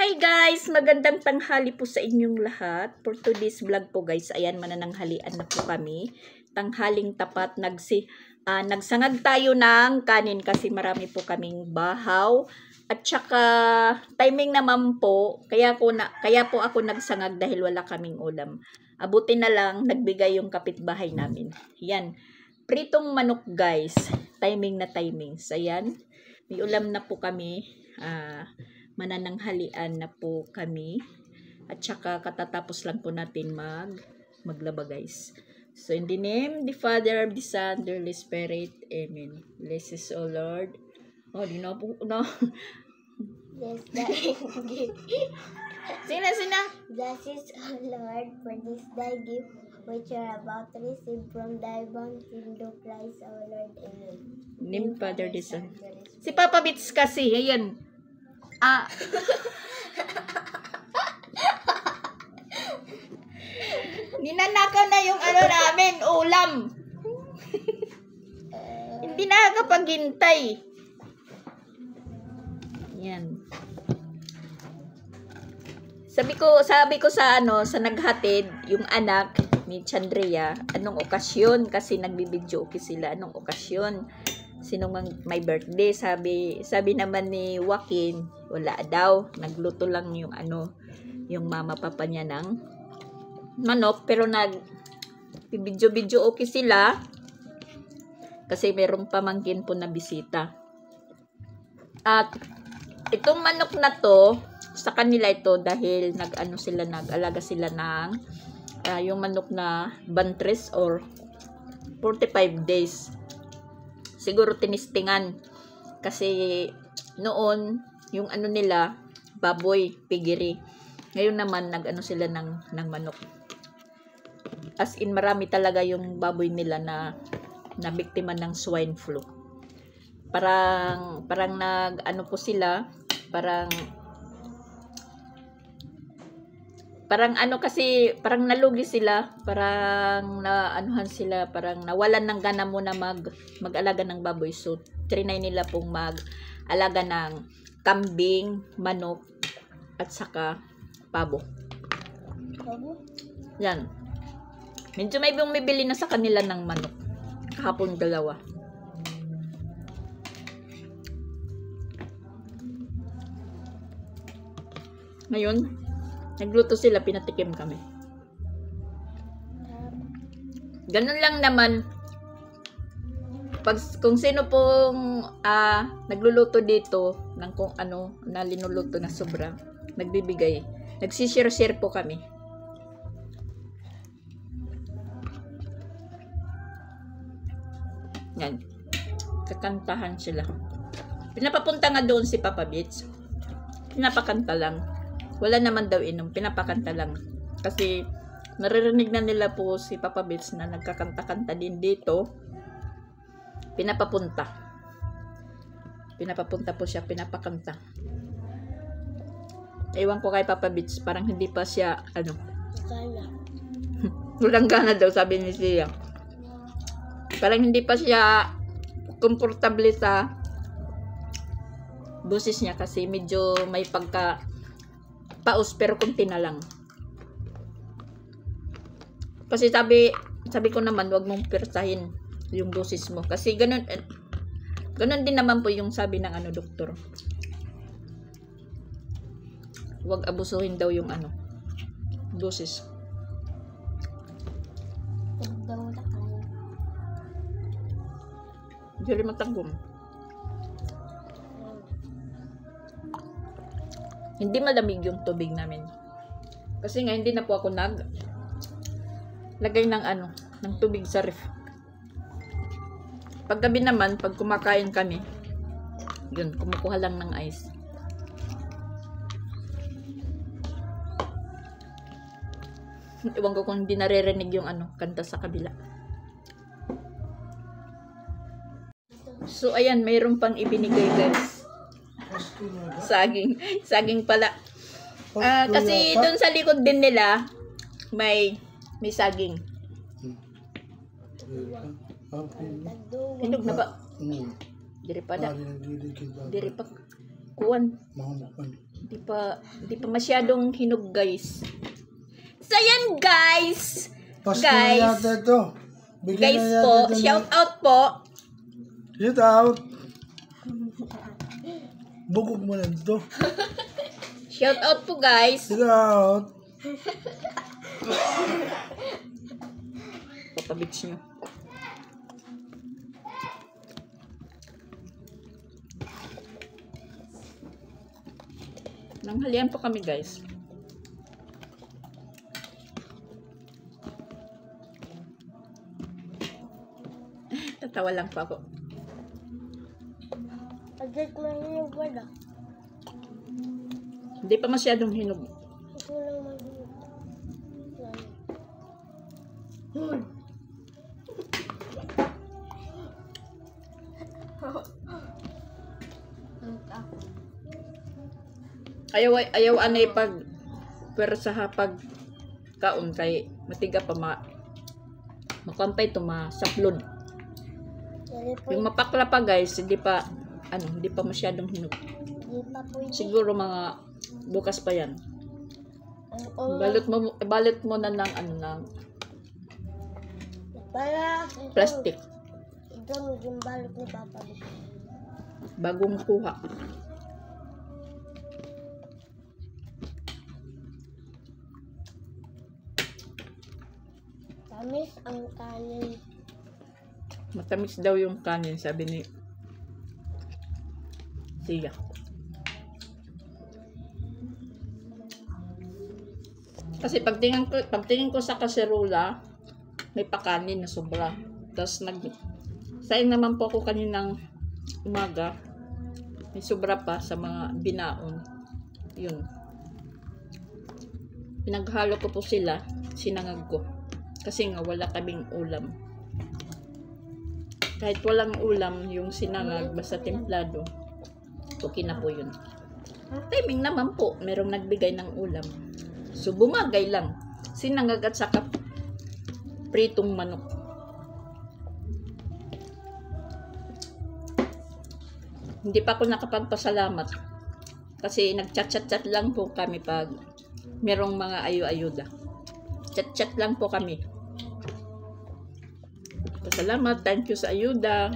Hi guys! Magandang tanghali po sa inyong lahat. For today's vlog po guys, ayan, manananghalian na po kami. Tanghaling tapat, nagsangag tayo ng kanin kasi marami po kaming bahaw. At saka timing naman po, kaya po ako nagsangag dahil wala kaming ulam. Abuti na lang, nagbigay yung kapitbahay namin. Yan, pritong manok guys. Timing na timing. So ayan, may ulam na po kami. Manananghalian na po kami. At saka katatapos lang po natin maglaba guys. So in the name, the Father, the Son, the Holy Spirit. Amen. Bless us, O Lord. Oh, di na po, no. Yes, Sina? Bless us, O Lord, for this thy gift, which you are about to receive from thy bounty through Christ, our Lord. Amen. Name Father, the Son. Si Papa Bits kasi, ayan. Ninanakaw na yung ano namin, ulam. Hindi nakakapaghintay. Yan. Sabi ko sa naghatid, yung anak ni Chandria, anong okasyon? Kasi nagbibidyo sila, anong okasyon? Sinong may birthday? Sabi naman ni Joaquin, wala daw. Nagluto lang yung mama papa niya ng manok. Pero bibidyo-bidyo okay sila. Kasi merong pamangkin po na bisita. At itong manok na to, sa kanila ito dahil nag-alaga sila ng yung manok na bantres or 45 days. Siguro tinistingan kasi noon yung nila baboy, pigiri. Ngayon naman sila ng manok. As in marami talaga yung baboy nila na biktima ng swine flu. Parang po sila, parang parang nalugi sila, parang sila, parang nawalan ng gana muna mag-alaga ng baboy. So, trinay nila pong mag-alaga ng kambing, manok, at saka pabo. Yan. Medyo may bumibili na sa kanila ng manok. Kahapon 2. Ngayon, nagluto sila, pinatikim kami. Ganun lang naman. Kung sino pong nagluluto dito ng kung na linuluto na sobra, nagbibigay. Nagsishare-share po kami. Yan. Kakantahan sila. Pinapapunta nga doon si Papa Bits. Pinapakanta lang. Wala naman daw inom, pinapakanta lang. Kasi naririnig na nila po si Papa Bits na nagkakanta-kanta din dito. Pinapapunta po siya, pinapakanta. Ewan ko kay Papa Bits, parang hindi pa siya Gana. walang gana daw, sabi ni siya. Parang hindi pa siya komportable sa boses niya kasi medyo may paus pero kunti na lang. Kasi sabi ko naman, wag mong persahin yung boses mo. Kasi ganun din naman po yung sabi ng doktor. Wag abusuhin daw yung boses. Dili matagom. Hindi malamig yung tubig namin. Kasi nga hindi na po ako lagay ng tubig sa ref. Paggabi naman, pag kumakain kami, yun, kumukuha lang ng ice. Iwan ko kung hindi naririnig yung kanta sa kabila. So ayan, mayroon pang ibinigay guys. Saging pala. Kasi doon sa likod din nila may saging. Hinog na ba? Diri pa da. Diri pa kuwan. Hindi pa masyadong hinog, guys. So, yan, guys. Pasko Guys. na yata ito. Bigyan Guys na yata po, ito shout out po. Shout out. Bukog mo na dito. Shout out po, guys. Shout out. Papabits nyo. Nanghalian po kami, guys. Tatawa lang po ako. Agad mo yung wala. Hindi pa masyadong hinog. Ito lang mag-iit. Ayaw anay pag pwersa ha pag kaon kay matiga pa makampay to masaplod. Yung mapakla pa, guys, hindi pa masyadong hinog. Hindi pa pwede. Siguro mga bukas pa yan. Balot mo na ng Para plastic ito yung balot ni Papa. bagong kuha. Tamis ang kanin. Matamis daw yung kanin, sabi ni Siya. Kasi pagtingin ko sa kaserola, may pakanin na sobra. Tapos sayang naman po ako kaninang umaga. May sobra pa sa mga binaon. Yun. Pinaghalo ko po sila, sinangag ko. Kasi nga wala kaming ulam. Kahit walang ulam, yung sinangag, basta templado, okay na po yun. Timing naman po, merong nagbigay ng ulam. So, bumagay lang. Sinangag at saka pritong manok. Hindi pa ako nakapagpasalamat. Kasi nagchat-chat lang po kami pag merong mga ayu-ayuda. Chat-chat lang po kami. Salamat, thank you sa ayuda.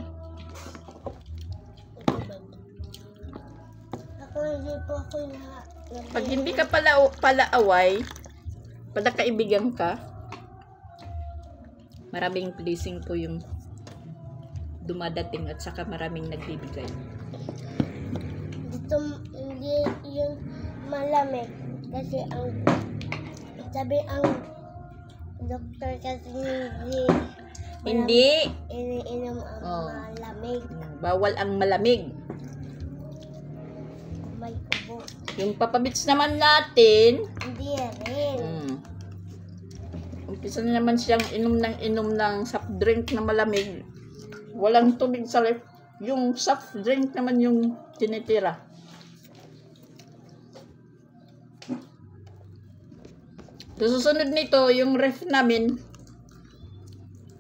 Ako hindi po ako Pag hindi ka palaaway, pala kaibigan ka, maraming blessing po yung dumadating at saka maraming nagbibigay. Dito hindi yung malamig kasi sabi ang doktor kasi Hindi. iniinom ang malamig. Bawal ang malamig. May ubo. Yung papabits naman natin, Hindi rin. umpisa na naman siyang inom ng soft drink na malamig. Walang tubig sa ref. Yung soft drink naman yung tinitira. So, susunod nito, yung ref namin,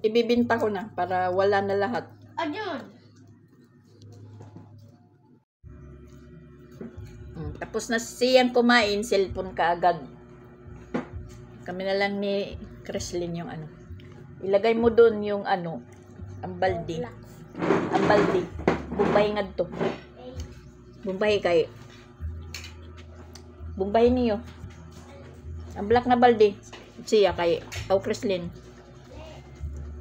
ibibinta ko na para wala na lahat. Ayun. Tapos na siyang kumain, cellphone ka agad. Kami na lang ni Kreslin yung ilagay mo doon yung ang baldi. Ang baldi. Bumbay nga to. Bumbay kay. Bumbay niyo. Ang black na baldi. Siya kay Kreslin.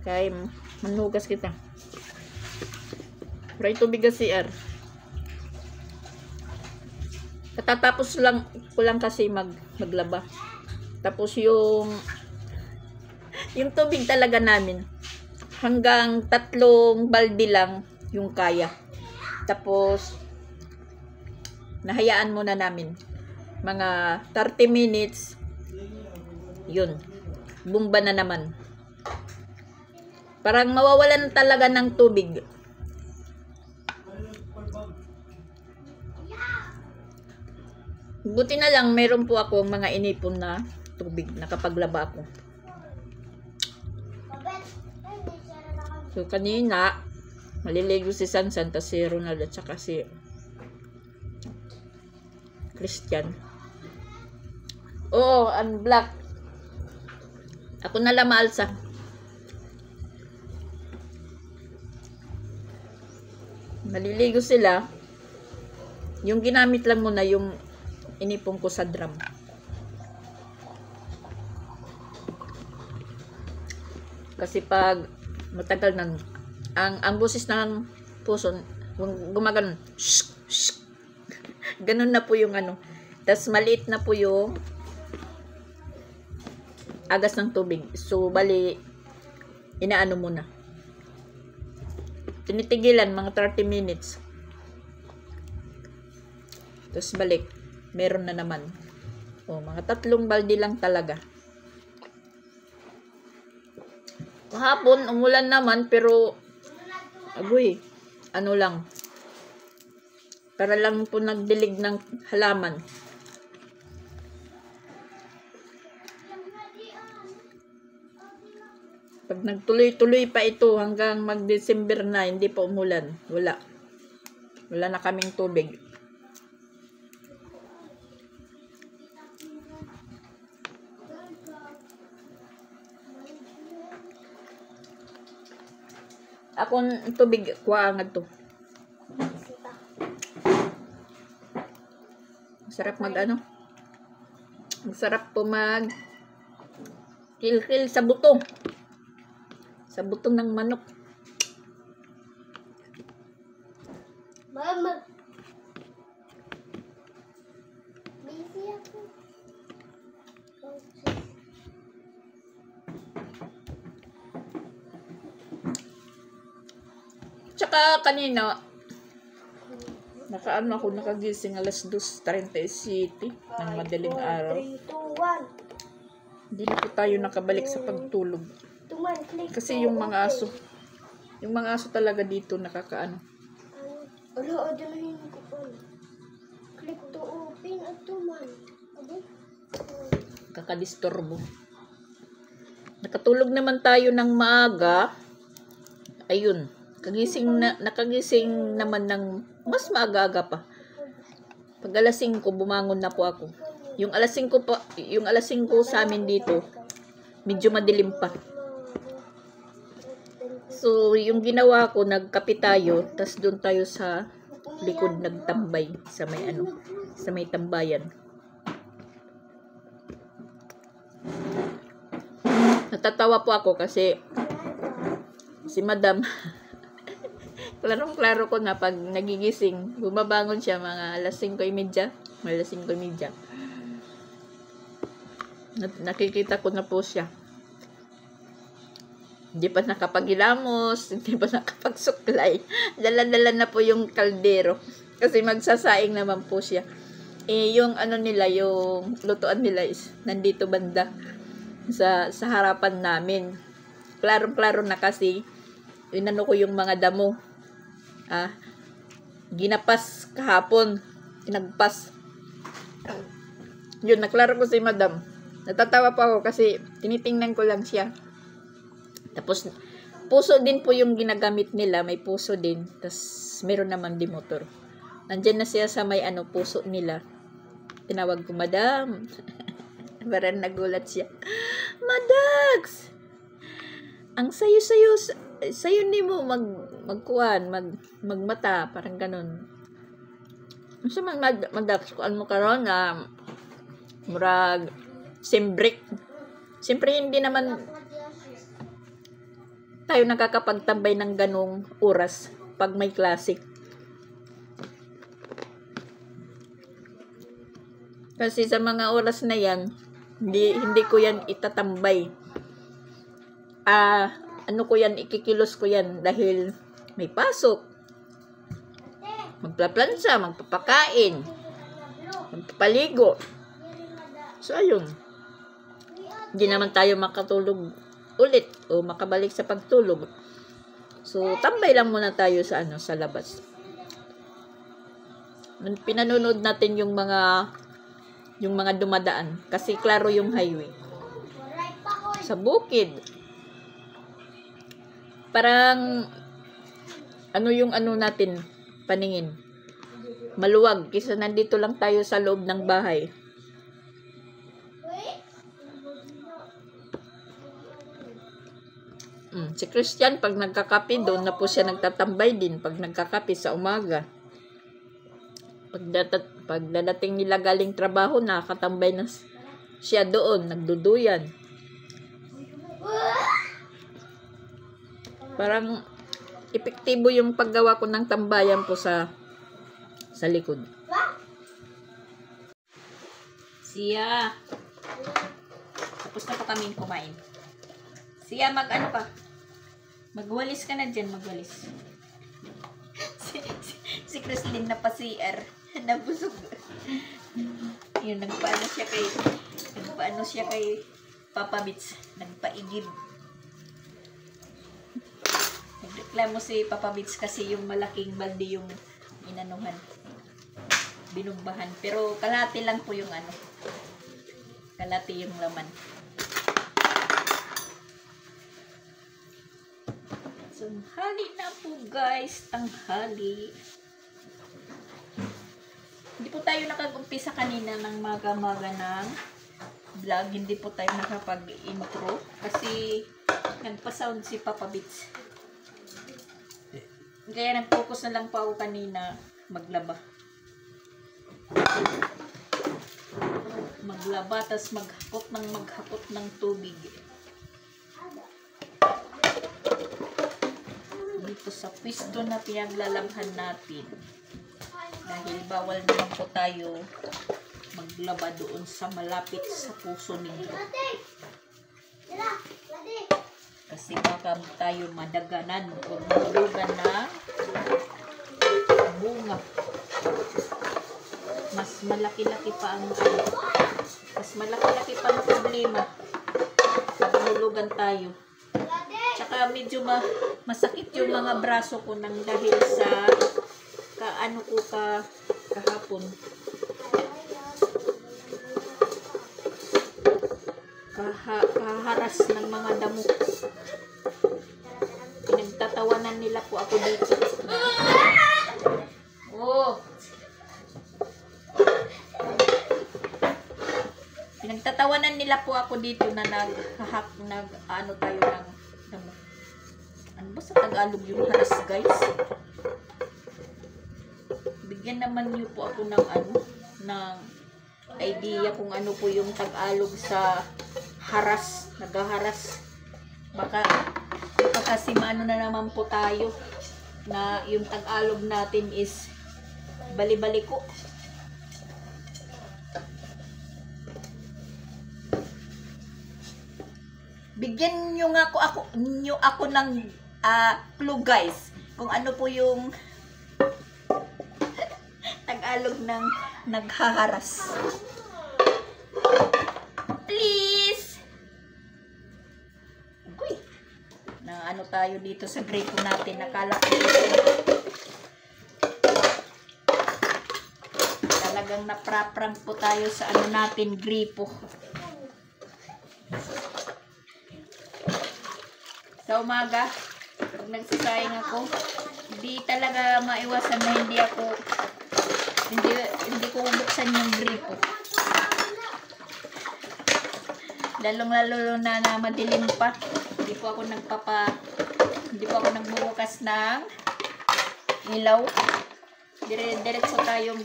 Kay manugas kita. Pray tubig sa CR. Katatapos lang ko lang kasi maglaba. Tapos yung tubig talaga namin hanggang 3 balde lang yung kaya. Tapos nahayaan muna namin mga 30 minutes. Yun. Bumba na naman. Parang mawawalan talaga ng tubig. Buti na lang meron po ako mga inipon na tubig nakapaglaba ako. So kanina maliligo si Sansan, tas si Ronald at saka si Christian. Oo, ang black. Ako na lang maalsa. Maliligo sila. Yung ginamit lang muna yung inipong ko sa drum. Kasi pag matagal na, ang boses ng puso, gumagano, shh, shh. Ganun na po yung ano. Tas maliit na po yung agas ng tubig. So, bali, inaano muna. Tinitigilan, mga 30 minutes. Tapos balik. Meron na naman. O, mga 3 balde lang talaga. Kahapon, umulan naman, pero, agoy, ano lang. Para lang po nagdilig ng halaman. Pag nagtuloy-tuloy pa ito hanggang mag-December na, hindi pa umulan. Wala. Wala na kaming tubig. Ako tubig, kuha nga to. Masarap mag ano. Masarap po mag kilkil sa buto. Sa buto ng manok. Mama. Busy ako. Tsaka kanina, nakaano ako, nakagising alas 2:37 ng madaling araw. 3, 2, 1. Hindi na po tayo nakabalik sa pagtulog. Kasi yung mga aso talaga dito nakakaano. Ano, adalahin ko pa. Click to open at tuman. Kakadisturbo. Nakatulog naman tayo ng maaga. Ayun. Nakagising naman ng mas maaga-aga pa. Pag alas 5, bumangon na po ako. Yung alas 5 sa amin dito, medyo madilim pa. So, yung ginawa ko, nagkape tayo, tas doon tayo sa likod nagtambay sa may tambayan. Natatawa po ako kasi si Madam klarong-klaro ko na pag nagigising, bumabangon siya mga alas 5:30, alas 5:30. Nakikita ko na po siya. Hindi pa nakapagilamos, hindi pa nakapagsuklay. Dala-dala na po yung kaldero. Kasi magsasaing naman po siya. Yung ano nila, yung lutuan nila is nandito banda sa harapan namin. Klarong-klaro na kasi inano ko yung mga damo. Ginapas kahapon. Pinagpas. Yun, naklaro ko si Madam. Natatawa pa ako kasi tinitingnan ko lang siya. Tapos, puso din po yung ginagamit nila. May puso din. Tapos, meron naman di motor. Nandyan na siya sa may puso nila. Tinawag ko, Madam. Parang nagulat siya. Madags! Ang sayo-sayo. Sayo ni mo magkuhan, magmata. Parang ganun. Masa Madags, kuan mo karon na murag simbrick. Siyempre, hindi naman tayo nakakapagtambay ng ganong oras pag may klase. Kasi sa mga oras na yan, hindi ko yan itatambay. Ano ko yan, ikikilos ko yan dahil may pasok. Magpaplansa, magpapakain, magpapaligo. So, ayun. Hindi naman tayo makatulog ulit o makabalik sa pagtulog. So, tambay lang muna tayo sa sa labas. Pinanonood natin yung mga dumadaan kasi klaro yung highway. Sa bukid. Parang yung natin paningin. maluwag kaysa nandito lang tayo sa loob ng bahay. Si Christian, pag nagkakape, doon na po siya nagtatambay din pag nagkakape sa umaga. Pag dadating nila galing trabaho, nakakatambay na siya doon, nagduduyan. Parang epektibo yung paggawa ko ng tambayan po sa likod. Siya. Tapos na po kami kumain. Siya, mag-ano ka? Magwalis ka na dyan, magwalis. Si Christine na pa CR. Nabusog. Yun, nagpaano siya kay Papa Bits. Nagpaigib. Nagreklamo si Papa Bits kasi yung malaking balde yung inanuhan. Binugbahan. Pero kalahati lang po yung ano. Kalahati yung laman. Tanghali na po guys, tanghali. Hindi po tayo nakag-umpisa kanina ng maga-maga ng vlog. Hindi po tayo nakapag-intro kasi nagpa-sound si Papa Bits. Kaya nag-focus na lang po ako kanina maglaba. Maglaba, tas maghakot ng tubig. Dito sa pwesto na pinaglalabhan natin. Dahil bawal naman po tayo maglaba doon sa malapit sa puso ninyo. Kasi baka tayo madaganan o malugan na bunga. Mas malaki-laki pa ang problema pag mahulugan tayo. Tsaka medyo masakit yung mga braso ko nang dahil sa kahapon. Kaharas ng mga damo. Pinagtatawanan nila po ako dito. Pinagtatawanan nila po ako dito na ano tayo ng damo. Ano ba sa Tagalog yung haras, guys? Bigyan naman niyo po ako ng ng idea kung ano po yung Tagalog sa haras, nagaharas. Baka kasi maano na naman po tayo na yung Tagalog natin is bali-baliko. Bigyan nyo nga ako ng clue guys kung ano po yung Tagalog ng naghaharas. Please! Uy! Na ano tayo dito sa gripo natin. Nakala ko talagang napraprank po tayo sa ano natin, gripo. Sa umaga, pag nagsasayang ako, hindi talaga maiwasan na hindi ko buksan yung gripo. Lalong-lalo na madilim pa. Hindi po ako nagbubukas ng ilaw. Diretso tayong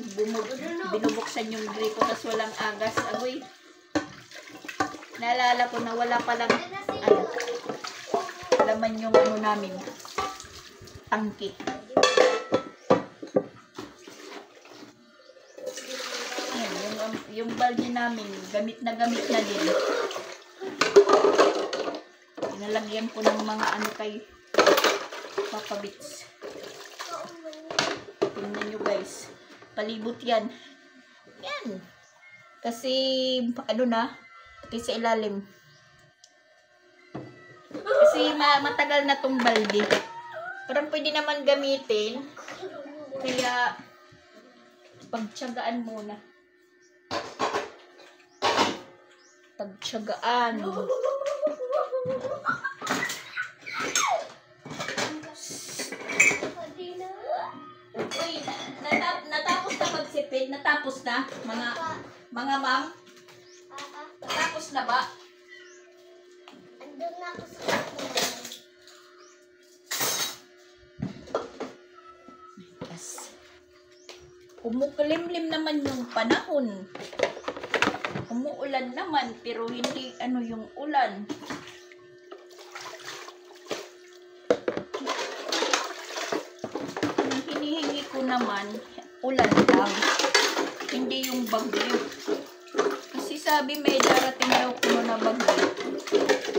binubuksan yung gripo tas walang agas. Agoy. Naalala ko na wala palang laman yung namin tangki. Ayan, yung balde namin gamit na din. Nalagyan ko ng mga kay Papa Bits. Tingnan nyo guys, palibot yan. Kasi pati sa ilalim. Kasi matagal na tong balde. Parang pwede naman gamitin. Kaya pagtiyagaan muna. Pagtiyagaan. Uy, Natapos na magsipid? Natapos na? Mga ma'am? Natapos na ba? Andun na ako sa kukunan. Yes. Umukulimlim naman yung panahon. Umuulan naman, pero hindi ano yung ulan. Ang hinihingi ko naman, ulan lang. Hindi yung bagyo. Kasi sabi may darating daw kuno na bagyo.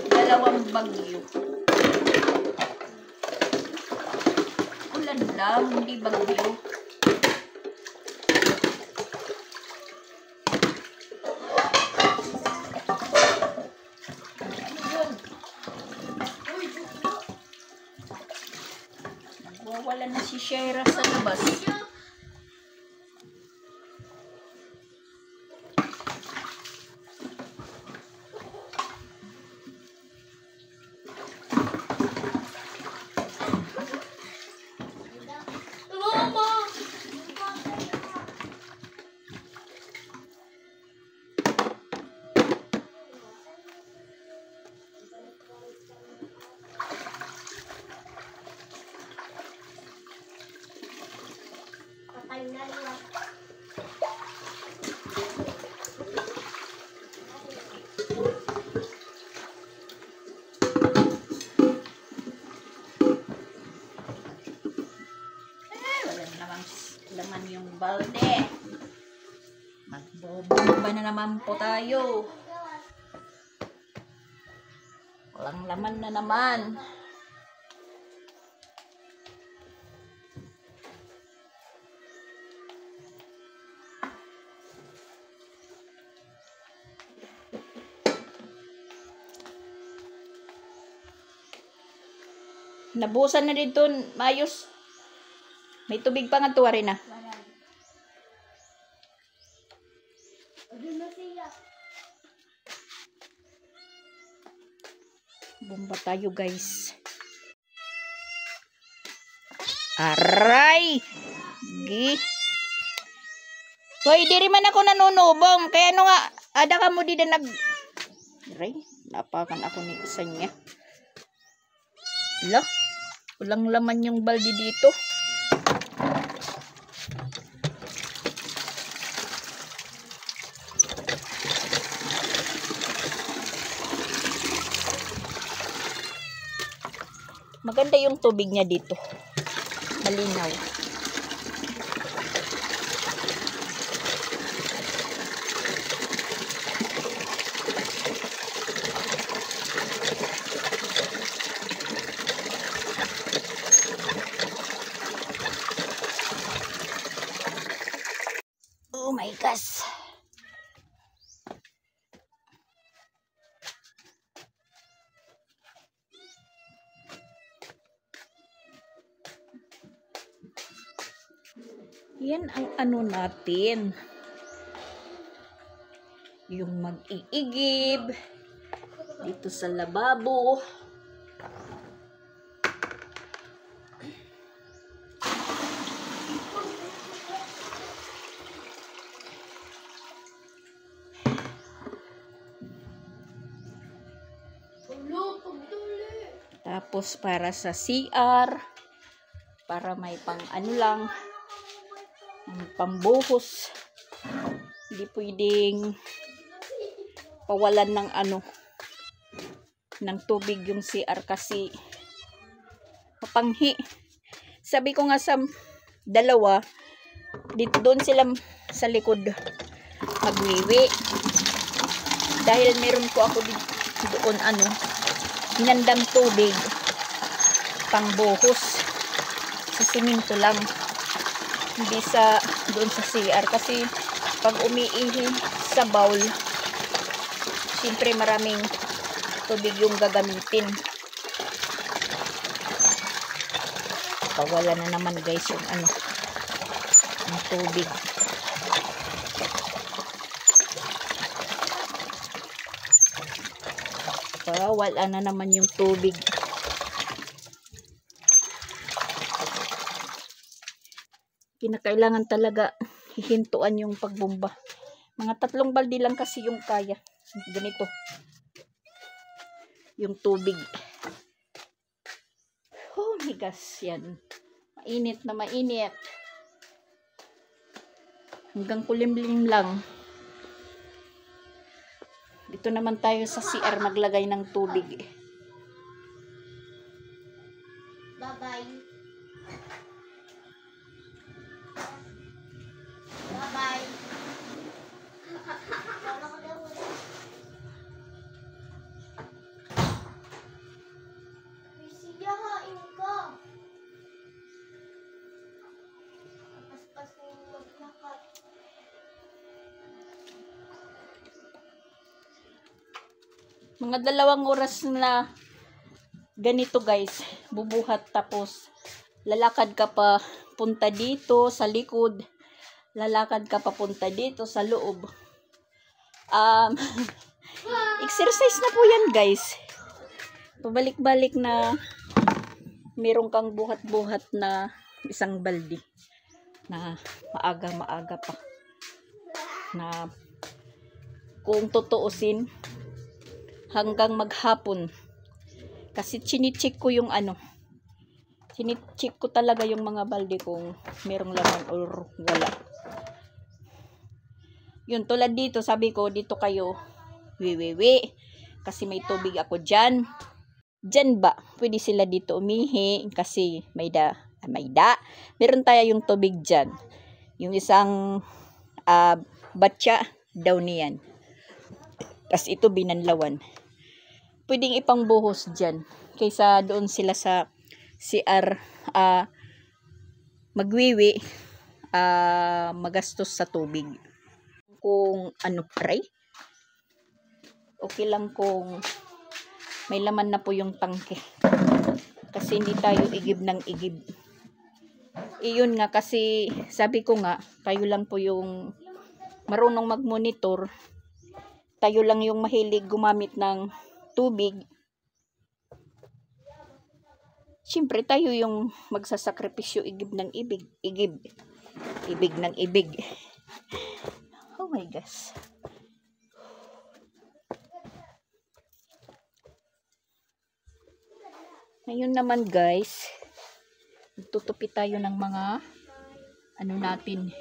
2 bagyo. Ulan lang, hindi bagyo. Wala na si Shera sa labas. Patay na lang. Wala na namang laman yung balde. Magbobomba na naman po tayo. Walang laman na naman. Nabusan na dito, Mayos. May tubig pa nga tuwa rin ah. Wala. Andun na siya. Bomba tayo guys. Aray! Gi. Hoy, diri man ako nanunubong. Kaya ano nga, ada ka mo di na nag... Aray, napakan ako ni isa niya. Ala, walang laman yung baldi dito. Maganda yung tubig niya dito. Malinaw. Oh my gosh. Yan ang ano natin. Yung mag-iigib dito sa lababo. Tapos para sa CR, para may pang ano lang, pambuhos. Hindi pwedeng pawalan ng ano, ng tubig yung CR kasi mapanghi. Sabi ko nga sa dalawa, dito doon sila sa likod magwiwi. Dahil meron ko ako doon ano, hinandang tubig pangbuhos sa simento lang, hindi sa doon sa CR kasi pag umiihi sa bowl siyempre maraming tubig yung gagamitin. Pawala na naman guys yung ano, yung tubig. Wala na naman yung tubig. Kinakailangan talaga hihintuan yung pagbomba. Mga 3 balde lang kasi yung kaya. Ganito. Yung tubig. Oh my gosh, yan. Mainit na mainit. Hanggang kulimlim lang. Dito naman tayo sa CR maglagay ng tubig. Bye-bye. Bye-bye. Siyahain ka. Paspas mo yung maglakad. Mga 2 oras na ganito guys, bubuhat tapos lalakad ka pa punta dito sa likod, lalakad ka pa punta dito sa loob. Exercise na po yan guys. Pabalik-balik na meron kang buhat-buhat na isang balde na maaga-maaga pa. Na kung tutuusin hanggang maghapon. Kasi chinicheck ko yung chinicheck ko talaga yung mga balde kung merong laman or wala. Yun, tulad dito, sabi ko, dito kayo, wiwiwi. Kasi may tubig ako dyan. Dyan ba? Pwede sila dito umihi kasi may da. Meron tayo yung tubig dyan. Yung isang batya daw niyan. Tapos ito binanlawan. Pwedeng ipangbuhos dyan. Kaysa doon sila sa CR magwiwi, magastos sa tubig. Kung pray, okay lang kung may laman na po yung tangke. Kasi hindi tayo igib ng igib. Iyon nga kasi sabi ko nga, tayo lang po yung marunong mag-monitor. Tayo lang yung mahilig gumamit ng tubig. Siyempre tayo yung magsasakripisyo igib ng ibig. Ibig ng ibig. Oh my gosh. Ngayon naman guys, tutupi tayo ng mga natin.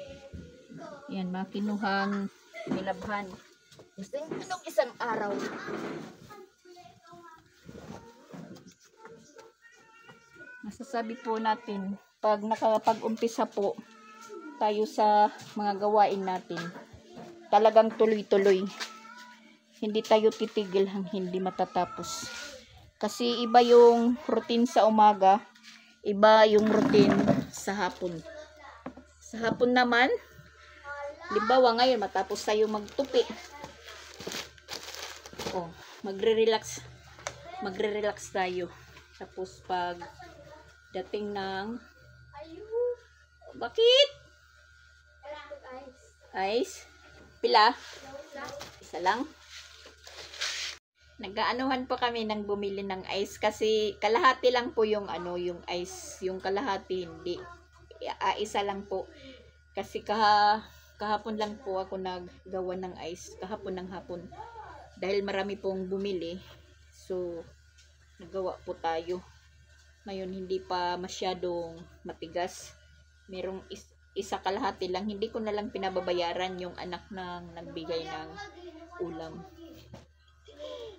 Yan, mga kinuhang nilabhan. Nung isang araw. Masasabi po natin, pag nakapag-umpisa po tayo sa mga gawain natin, talagang tuloy-tuloy. Hindi tayo titigil hanggang hindi matatapos. Kasi iba yung routine sa umaga, iba yung routine sa hapon. Sa hapon naman, libawa ngayon matapos tayo magtupi. Magre-relax tayo. Tapos pag dating ng bakit? Ice? Pila? Isa lang? Nag-aanuhan po kami ng bumili ng ice kasi kalahati lang po yung yung ice, yung kalahati hindi. Isa lang po. Kasi kahapon lang po ako naggawa ng ice, kahapon ng hapon. Dahil marami pong bumili, so nagawa po tayo. Ngayon hindi pa masyadong matigas. Merong isa kalahati lang, hindi ko na lang pinababayaran yung anak ng nagbigay ng ulam.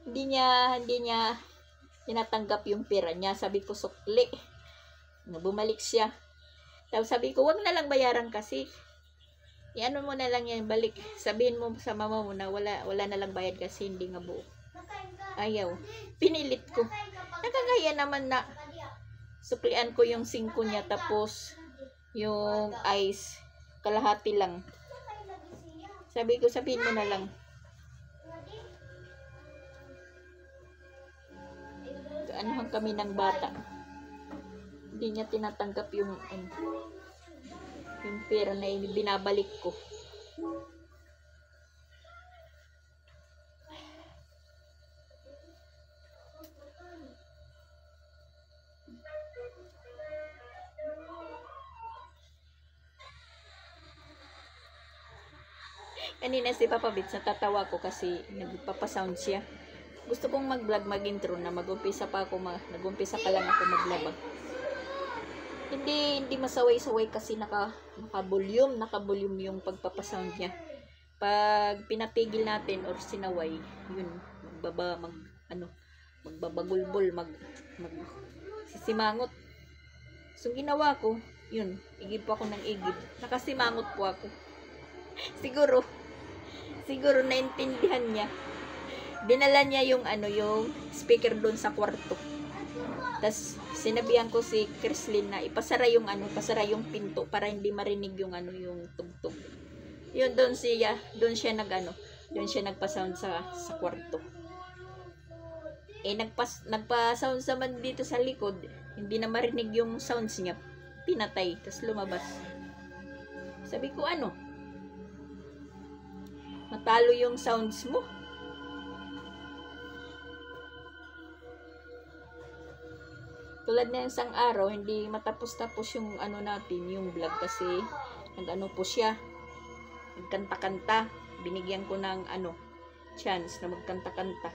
Hindi niya tinatanggap yung pera niya. Sabi ko sukli. Bumalik siya. Tapos sabi ko wag na lang bayaran kasi iano mo na lang yan, balik. Sabihin mo sa mama mo na wala na lang bayad kasi hindi nga buo. Ayaw. Pinilit ko. Nakakaya naman na suklian ko yung 5 niya tapos yung ice kalahati lang. Sabi ko sabihin mo na lang. Anuhan kami ng bata. Hindi niya tinatanggap yung pera na binabalik ko. Kanina si Papa Bits, natatawa ko kasi nagpapasound siya. Gusto kong mag-vlog, mag-intro na mag-umpisa pa nag-umpisa pa lang ako maglaba. Hindi masaway-saway kasi naka-volume yung pagpapasound niya. Pag pinatigil natin or sinaway, yun, magbabagulbol, sisimangot. So, ginawa ko, yun, igib po ako ng igib. Nakasimangot po ako. Siguro naintindihan niya. Dinala niya yung speaker doon sa kwarto. Tapos sinabihan ko si Crislin na ipasara yung pinto para hindi marinig yung yung tugtog. Yun doon siya nagpa-sound sa kwarto. Nagpa-sound naman dito sa likod, hindi na marinig yung sounds niya. Pinatay, tapos lumabas. Sabi ko matalo yung sounds mo. Tulad na isang araw, hindi matapos-tapos yung natin, yung vlog kasi po siya. Nagkanta-kanta. Binigyan ko ng chance na magkanta-kanta.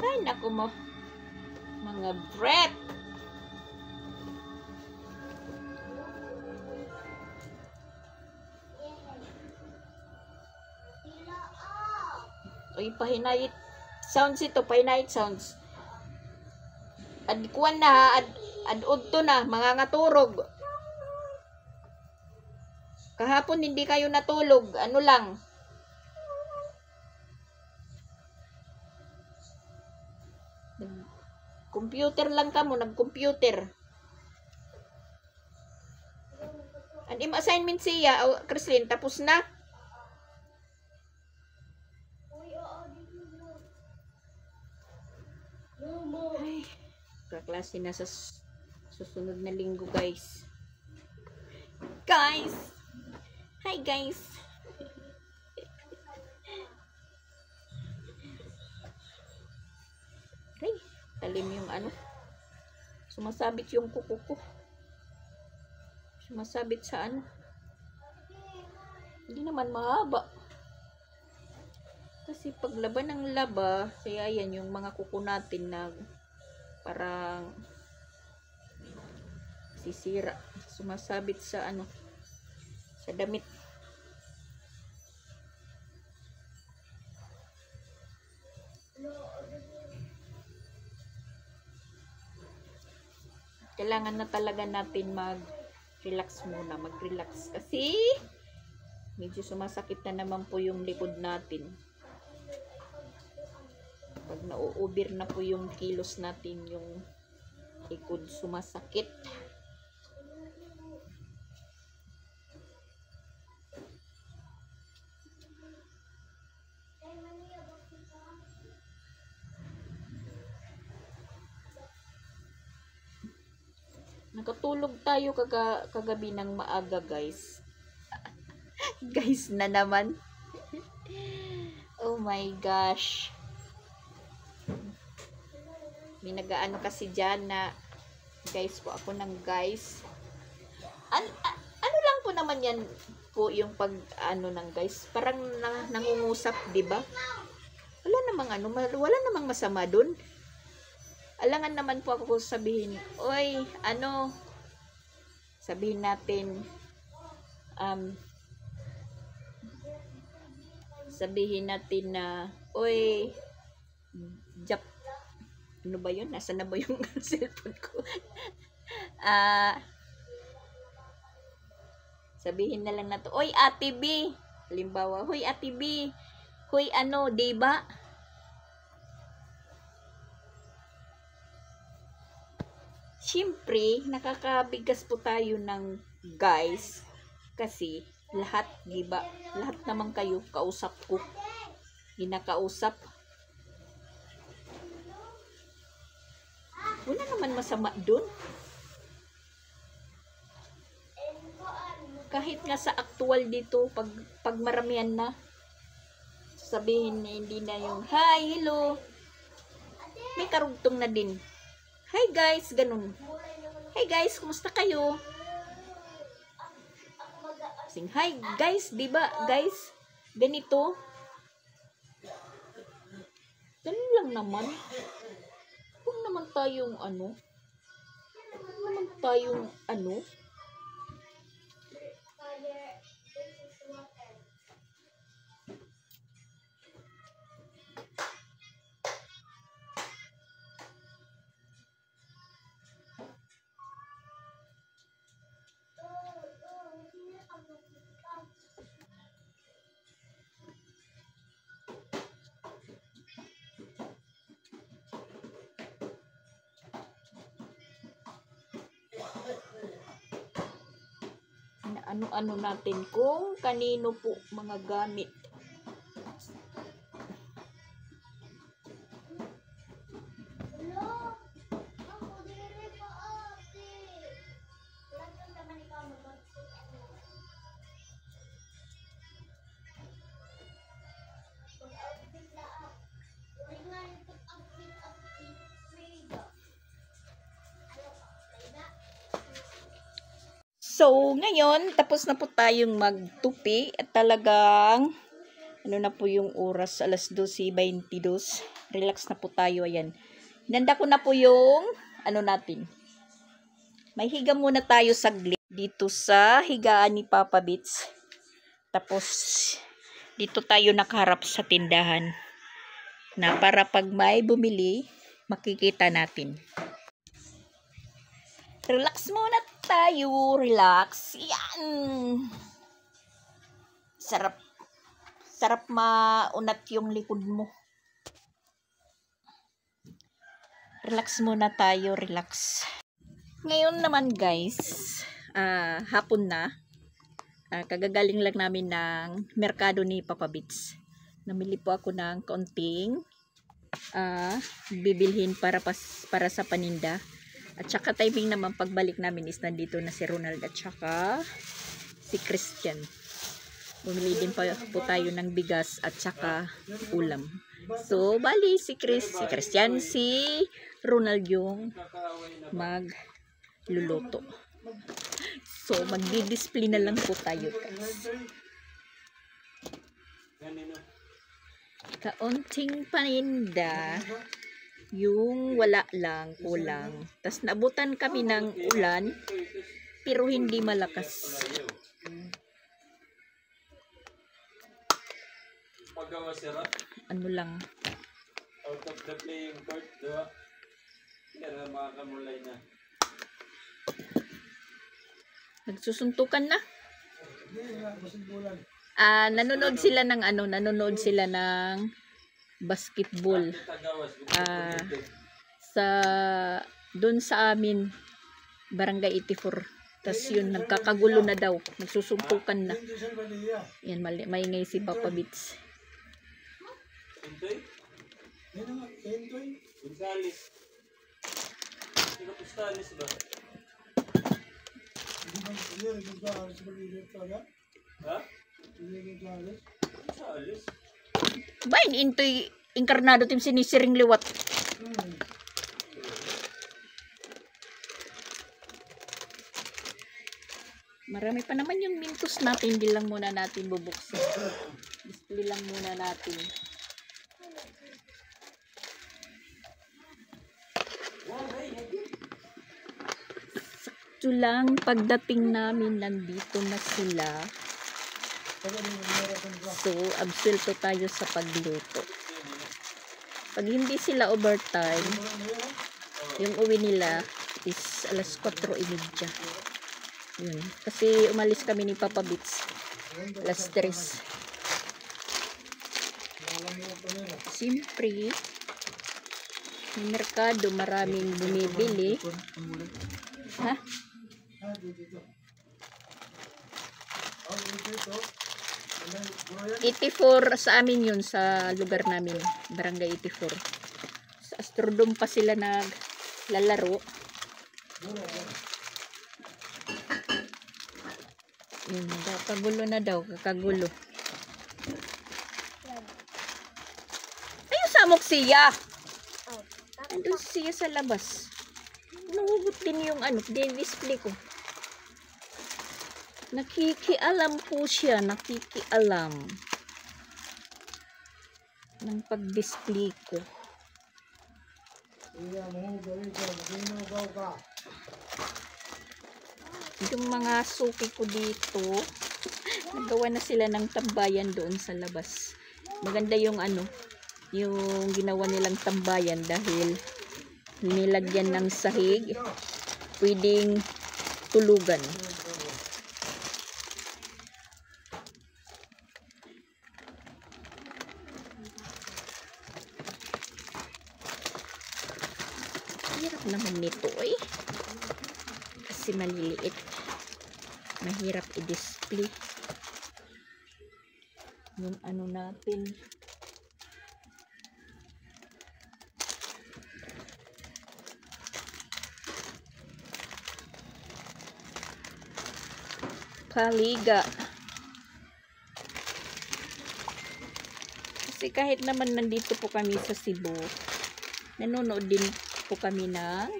Ay, naku mo. Mga breath. Oy, pahinayit sounds ito, pahinayit sounds. Adkuan na, udto na, mga ngaturog. Kahapon hindi kayo natulog, lang. Computer lang kamo, nag-computer. Ang assignment siya, Crislin, tapos na. Ay, kaklase na sa susunod na linggo, guys. Hi guys. Ay, talim yung sumasabit yung kuko ko. Sumasabit sa hindi naman mahaba. Kasi paglaban ng laba, kaya yan yung mga kuko natin na parang sisira. Sumasabit sa sa damit. Kailangan na talaga natin mag-relax muna, mag-relax kasi medyo sumasakit na naman po yung likod natin. Pag nauubir na po yung kilos natin, yung likod sumasakit. Nakatulog tayo kagabi ng maaga, guys. Guys na naman. Oh my gosh. May kasi dyan na guys po ako ng guys. Ano lang po naman yan po yung pag ng guys. Parang nangungusap, di ba? Wala namang masama dun. Alangan naman po ako sabihin, oy, sabihin natin, na, oy, ano ba yun? Nasaan na ba yung cellphone ko? Sabihin na lang na to, oy, Ate B. Halimbawa, hoy, Ate B. Hoy, diba? Siyempre, nakakabigas po tayo ng guys kasi lahat, diba? Lahat naman kayo kausap ko. Ginakausap. Wala naman masama dun. Kahit nga sa actual dito, pag maramihan na, sabihin na hindi na yung, hi, hello. May karugtong na din. Hi guys, ganun. Hi guys, kumusta kayo? Sing hi guys, di ba guys? Ganito. Ganun lang naman. Huwag naman tayong ano. Huwag naman tayong ano. Ano-ano natin kung kanino po mga gamit. So, ngayon, tapos na po tayong magtupi at talagang, ano na po yung oras, alas 12:22. Relax na po tayo, ayan. Nanda ko na po yung, ano natin. May higa muna tayo saglit dito sa higaan ni Papa Beats. Tapos, dito tayo nakaharap sa tindahan. Na para pag may bumili, makikita natin. Relax muna tayo. Relax. Yan. Sarap. Sarap maunat yung likod mo. Relax muna tayo. Relax. Ngayon naman guys, hapon na. Kagagaling lang namin ng merkado ni Papa Beats. Namili po ako ng kaunting bibilhin para sa paninda. At saka timing naman pagbalik namin is nandito na si Ronald at saka si Christian. Bumili din po tayo ng bigas at saka ulam. So, bali si Christian, si Ronald yung magluluto. So, magdi-display na lang po tayo guys. Kaunting paninda. Yung wala lang, kulang. Tapos nabutan kami ng ulan, pero hindi malakas. Ano lang. Out of the playing court, diba? Kaya makakamulay na. Nagsusuntukan na. Nanonood sila ng basketball. Doon sa amin, Barangay 84. Tas yun, nagkakagulo na daw. Nagsusuntukan na. Yan, maingay si Papa Beats. Entoy? Gonzales. Sino Gonzales ba? Ha? Gonzales? Bain, intoy inkarnado tim sinisiring liwat. Marami pa naman yung mintos natin. Hindi lang muna natin bubuksin. Display lang muna natin. Sakto lang pagdating namin nandito na sila. So, absuelto tayo sa pagluto. Pag hindi sila overtime, yung uwi nila is alas 4:30. Yun. Kasi umalis kami ni Papa Beats alas 3. Siyempre, may merkado, maraming bumibili. Ha? 84 sa amin yun, sa lugar namin, Barangay 84. Sa Astrodome pa sila naglalaro. Yun, kakagulo na daw, kakagulo. Ayun, samok siya. Andun siya sa labas. Nahugot din yung ano, display ko. Nakikialam po siya, nakikialam ng pag-display ko. Yung mga suki ko dito, nagawa na sila ng tambayan doon sa labas. Maganda yung ano, yung ginawa nilang tambayan dahil nilagyan ng sahig, pwedeng tulugan. Hirap naman nito eh. Kasi maliliit. Mahirap i-display. Yung ano natin. Paliga. Kasi kahit naman nandito po kami sa Cebu, nanonood din po kami ng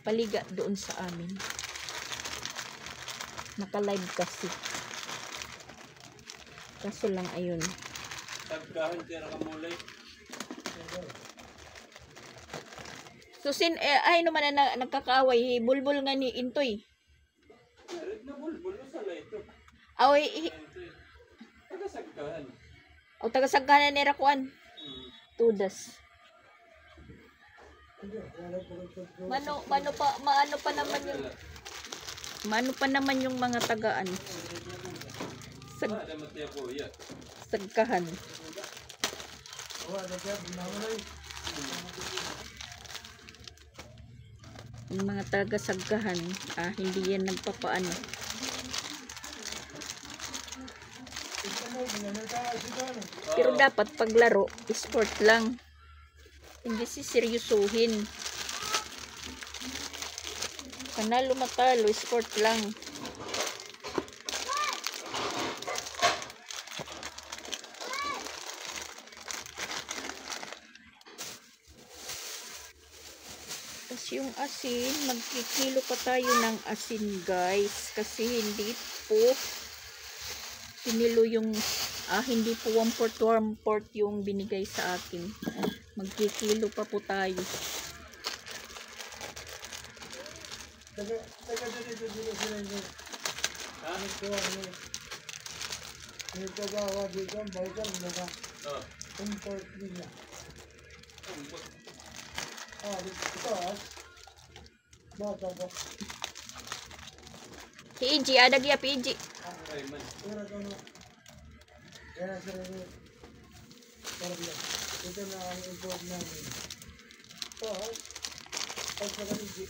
paliga doon sa amin. Naka-live kasi. Kaso lang ayun. Tagkahan tira ka mulay. So ay naman na nagkakaaway, bulbul nga ni Intoy. Red na bulbul sa ito. Away, Tagasagkahan. o tagasagkanan ni Rakuan. Tudas. Maano pa naman yung mga tagaan. Ada mati ako ya. Sagkahan. Yung mga taga-sagkahan, hindi yan nagpapaano. Pero dapat paglaro, sport lang. Hindi seryosuhin. Panalo matalo, sport lang. Tapos yung asin, magkikilo pa tayo ng asin guys. Kasi hindi po pinilo yung, hindi po 1/4 yung binigay sa akin. Magkikilo pa po tayo. PG, ada dia PG. Ito na ang import namin. Tapos, pagkakaligi.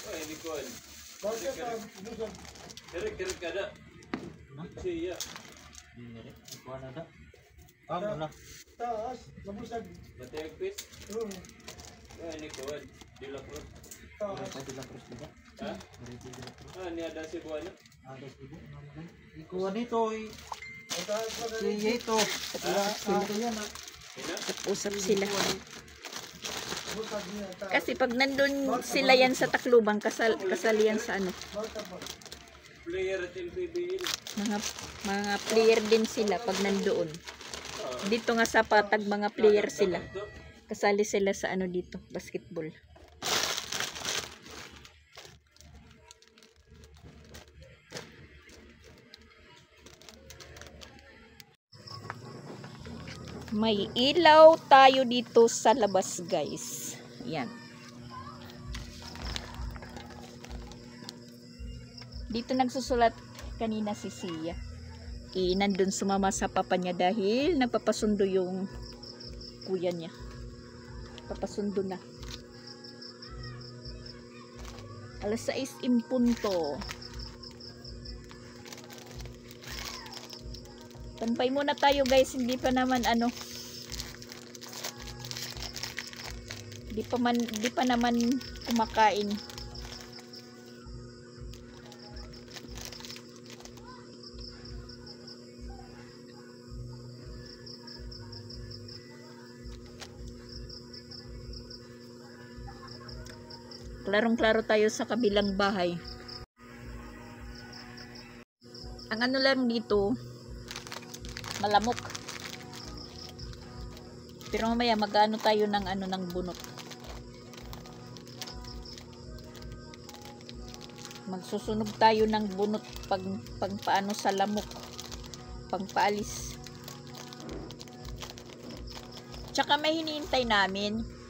Oh, ini kuan. Bakit pa, busog? Kira-kira kada. Siya. Tapos, mabusag. Mati agpis. Oo. Oh, ini kuan. Dila Cruz. Tapos, Ha? Ni ada si buana. Ikuha nito eh. tapos Siya ito. Ito yan ah. Ina? Usap sila. busag niya. Kasi pag nandun sila yan sa Tacloban, kasali yan sa ano. Player at MPBL. Mga player din sila pag nandoon. Dito nga sa Patag, mga player sila. Kasali sila sa ano dito, basketball. May ilaw tayo dito sa labas, guys. Yan. Dito nagsusulat kanina si Sia. Nandun sumama sa papa niya dahil nagpapasundo yung kuya niya. Papasundo na. 6:00 punto. Tampay muna tayo guys, hindi pa naman ano. Di pa naman kumakain. Klarong-klaro tayo sa kabilang bahay. Ang ano lang dito, malamok. Pero mamaya mag-ano tayo ng ano ng bunot. Magsusunog tayo ng bunot pag paano sa lamok. Pagpaalis. Tsaka may hinihintay namin.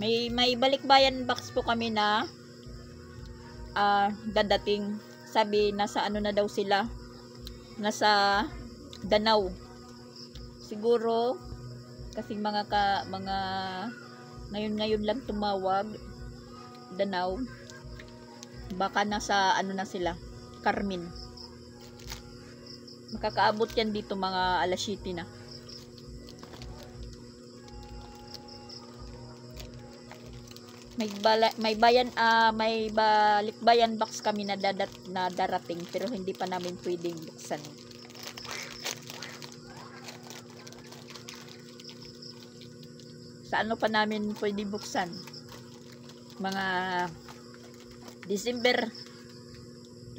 May balikbayan box po kami na dadating. Sabi nasa ano na daw sila. Nasa Danau. Siguro kasi mga ngayon lang tumawag Danau. Baka nasa ano na sila, Carmen. Makakaabot yan dito mga alas 7 na. May balikbayan box kami na darating pero hindi pa namin pwedeng buksan. Sa ano pa namin pwede buksan? Mga December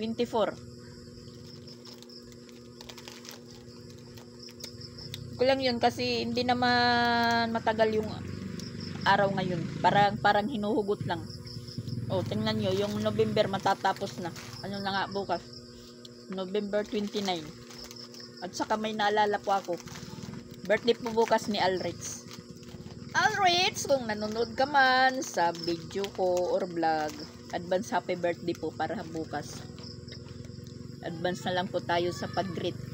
24. Kulang yun kasi hindi naman matagal yung araw ngayon. Parang hinuhugot lang. O, tingnan nyo, yung November matatapos na. Ano na nga bukas? November 29. At saka may naalala po ako. Birthday po bukas ni Alrich. Alrich, kung nanonood ka man sa video ko or vlog, advance happy birthday po para bukas. Advance na lang po tayo sa pag-greet.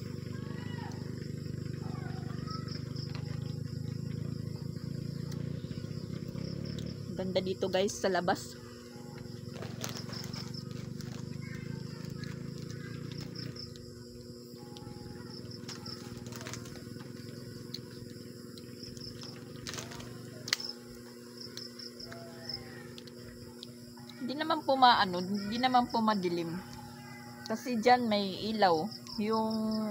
Ganda dito guys sa labas. Hindi naman po madilim. Kasi diyan may ilaw. Yung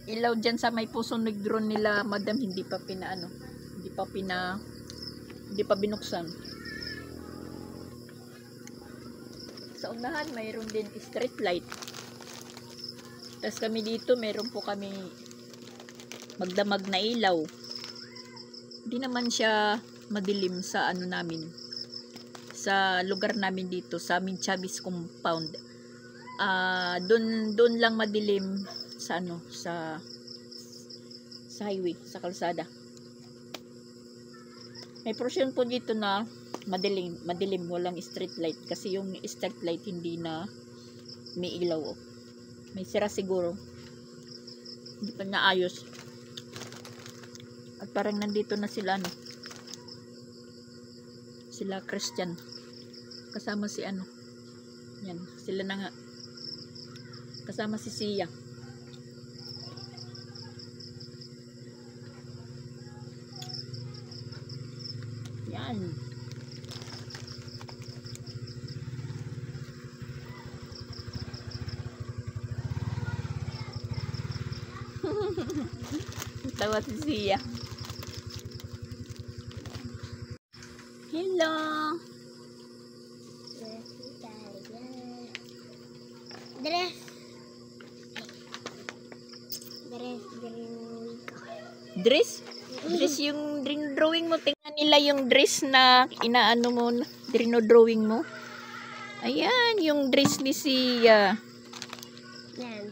ilaw diyan sa may Puso Negro nila, madam, hindi pa binuksan. Sa unahan mayroon din street light. Tapos kami dito mayroon po kami magdamag na ilaw. Hindi naman siya madilim sa ano namin, sa lugar namin dito sa aming Chavez compound. Doon lang madilim sa ano, sa highway, sa kalsada. May portion po dito na madilim, walang street light kasi yung street light hindi na may ilaw. May sira siguro. Hindi pa naayos. At parang nandito na sila sila Christian. Kasama si yan, sila na nga. Kasama si Sia. Yan. Tawa si Sia. Hello. Dress yung drawing mo. Tingnan nila yung dress na inaano mo, drawing mo. Ayan, yung dress ni Sia. Yan.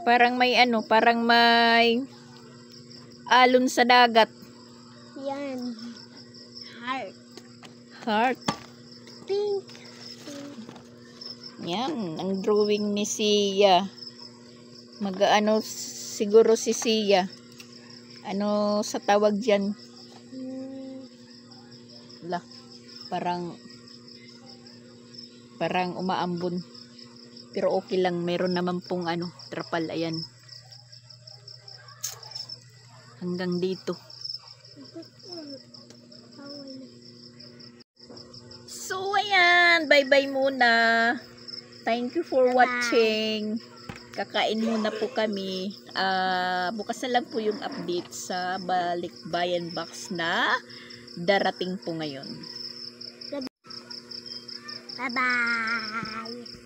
Parang may alon sa dagat. Yan. Heart. Pink. Yan, ang drawing ni Sia. Mag-ano siguro si Sia. Ano sa tawag diyan? Parang umaambon. Pero okay lang, meron naman pong trapal, ayan. Hanggang dito. So ayan, bye-bye muna. Thank you for watching. Kakain muna po kami. Bukas na lang po yung update sa balikbayan box na darating po ngayon. Bye-bye!